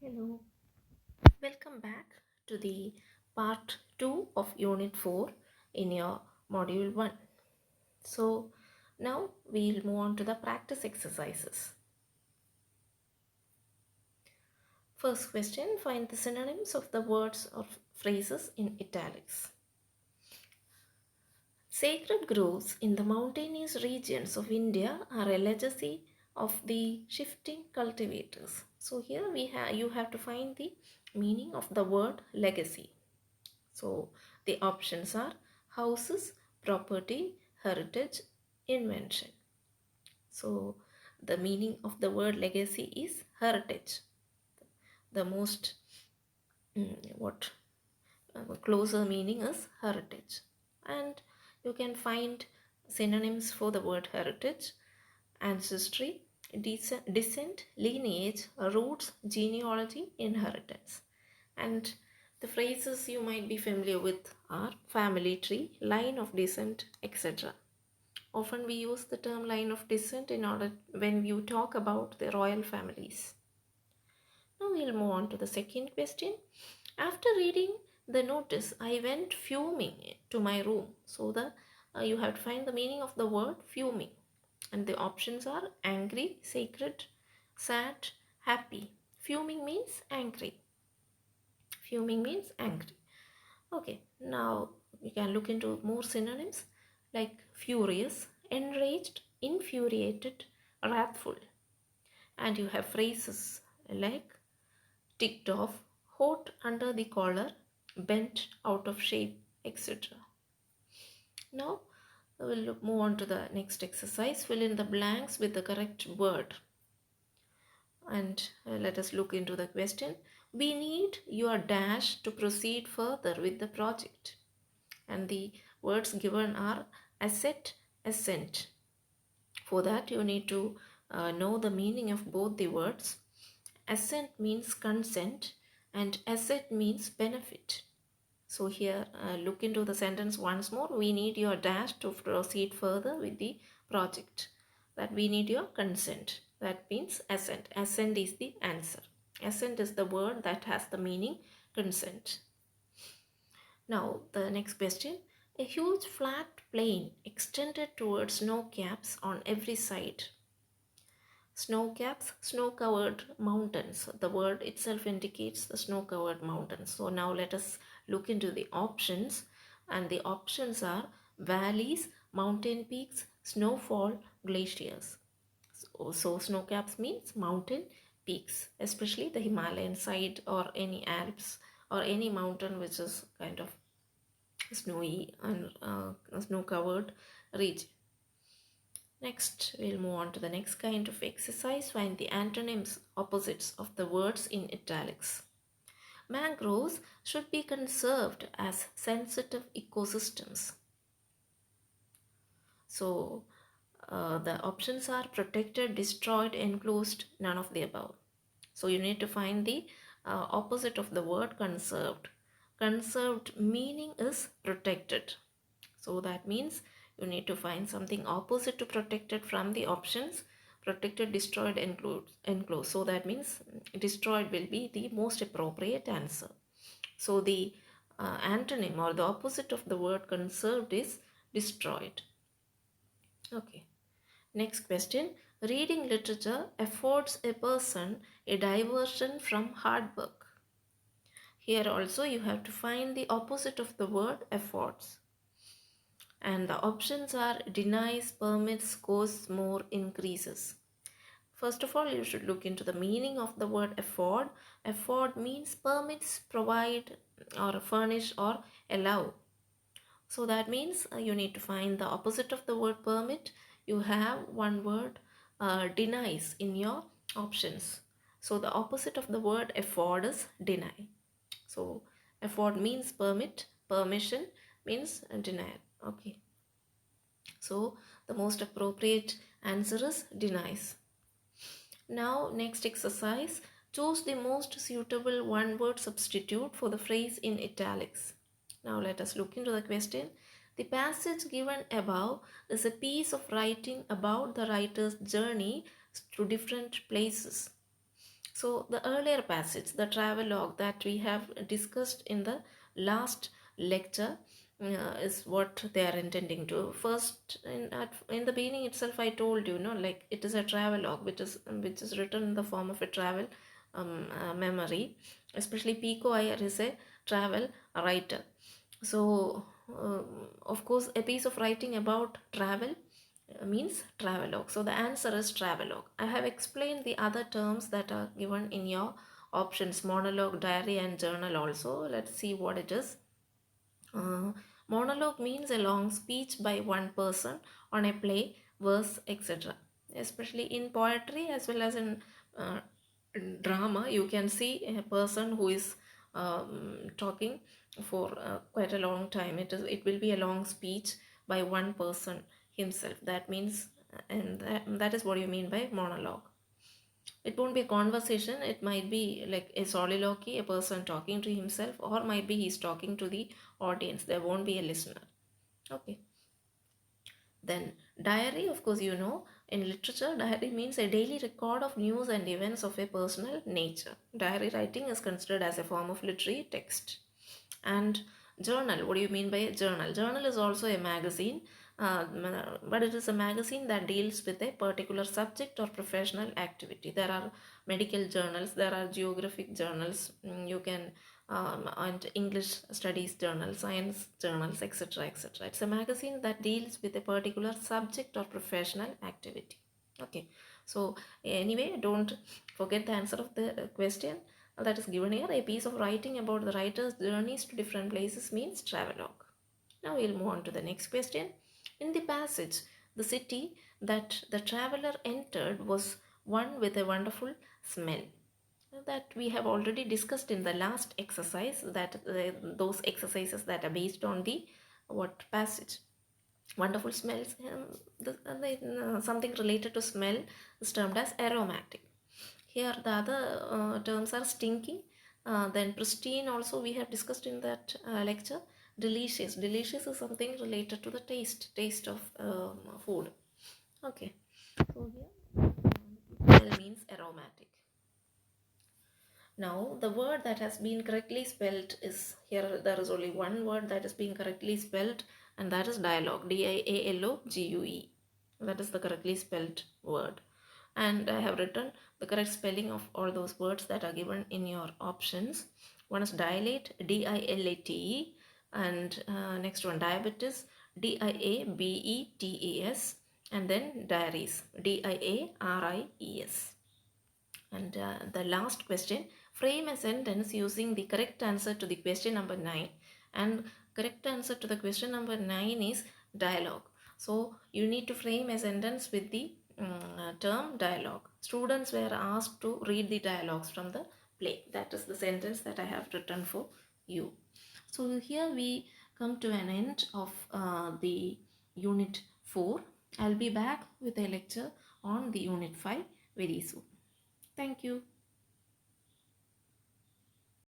Hello, welcome back to the part 2 of Unit 4 in your Module 1. So, now we'll move on to the practice exercises. First question, find the synonyms of the words or phrases in italics. Sacred groves in the mountainous regions of India are a legacy of the shifting cultivators. So here you have to find the meaning of the word legacy. So the options are houses, property, heritage, invention. So the meaning of the word legacy is heritage. The most what closer meaning is heritage. And you can find synonyms for the word heritage: ancestry, descent, lineage, roots, genealogy, inheritance. And the phrases you might be familiar with are family tree, line of descent, etc. Often we use the term line of descent in order when you talk about the royal families. Now we'll move on to the second question. After reading the notice, I went fuming to my room. So you have to find the meaning of the word fuming. And the options are angry, sacred, sad, happy. Fuming means angry. Fuming means angry. Okay, now we can look into more synonyms like furious, enraged, infuriated, wrathful. And you have phrases like ticked off, hot under the collar, bent out of shape, etc. Now we'll move on to the next exercise. Fill in the blanks with the correct word. And let us look into the question. We need your dash to proceed further with the project. And the words given are asset, assent. For that you need to know the meaning of both the words. Assent means consent and asset means benefit. So here look into the sentence once more. We need your dash to proceed further with the project. That we need your consent. That means assent. Assent is the answer. Assent is the word that has the meaning consent. Now the next question. A huge flat plain extended towards snow caps on every side. Snow caps, snow covered mountains. The word itself indicates the snow covered mountains. So now let us look into the options, and the options are valleys, mountain peaks, snowfall, glaciers. So snow caps means mountain peaks, especially the Himalayan side or any Alps or any mountain which is kind of snowy and snow covered region. Next, we'll move on to the next kind of exercise. Find the antonyms, opposites of the words in italics. Mangroves should be conserved as sensitive ecosystems. So, the options are protected, destroyed, enclosed, none of the above. So, you need to find the opposite of the word conserved. Conserved meaning is protected. So, that means you need to find something opposite to protected from the options. Protected, destroyed, enclosed. So that means destroyed will be the most appropriate answer. So the antonym or the opposite of the word conserved is destroyed. Okay. Next question. Reading literature affords a person a diversion from hard work. Here also you have to find the opposite of the word affords. And the options are denies, permits, costs, more, increases. First of all, you should look into the meaning of the word afford. Afford means permits, provide, or furnish, or allow. So that means you need to find the opposite of the word permit. You have one word denies in your options. So the opposite of the word afford is deny. So afford means permit, permission means denial. Okay. So the most appropriate answer is denies. Now next exercise, choose the most suitable one word substitute for the phrase in italics. Now let us look into the question. The passage given above is a piece of writing about the writer's journey to different places. So the earlier passage, the travelogue that we have discussed in the last lecture, is what they are intending to. First, in the beginning itself, I told you, like it is a travelogue, which is written in the form of a travel memory. Especially Pico Iyer is a travel writer. So, of course, a piece of writing about travel means travelogue. So the answer is travelogue. I have explained the other terms that are given in your options: monologue, diary, and journal also. Let's see what it is. Uh, Monologue means a long speech by one person on a play, verse, etc. Especially in poetry as well as uh, in drama, you can see a person who is talking for quite a long time. It will be a long speech by one person himself. That means, and that is what you mean by monologue. It won't be a conversation, it might be like a soliloquy, a person talking to himself, or might be he's talking to the audience. There won't be a listener. Okay. Then diary, of course, in literature, diary means a daily record of news and events of a personal nature. Diary writing is considered as a form of literary text. And journal, what do you mean by journal? Journal is also a magazine, but it is a magazine that deals with a particular subject or professional activity. There are medical journals, there are geographic journals, you can and English studies journals, science journals, etc., etc. It's a magazine that deals with a particular subject or professional activity. Okay, so anyway, don't forget the answer of the question that is given here. A piece of writing about the writer's journeys to different places means travelogue. Now we'll move on to the next question. In the passage, the city that the traveler entered was one with a wonderful smell. That we have already discussed in the last exercise, that those exercises that are based on the what passage. Wonderful smells, something related to smell is termed as aromatic. Here the other terms are stinky, then pristine also we have discussed in that lecture. Delicious is something related to the taste of food. Okay, so here smell means aromatic. Now, the word that has been correctly spelled is here. There is only one word that is being correctly spelled, and that is dialogue. dialogue. That is the correctly spelled word. And I have written the correct spelling of all those words that are given in your options. One is dilate, dilate, and next one diabetes, diabetes, and then diaries, diaries. And the last question, frame a sentence using the correct answer to the question number 9. And correct answer to the question number 9 is dialogue. So you need to frame a sentence with the term dialogue. Students were asked to read the dialogues from the play. That is the sentence that I have written for you. So here we come to an end of the unit 4. I'll be back with a lecture on the unit 5 very soon. Thank you.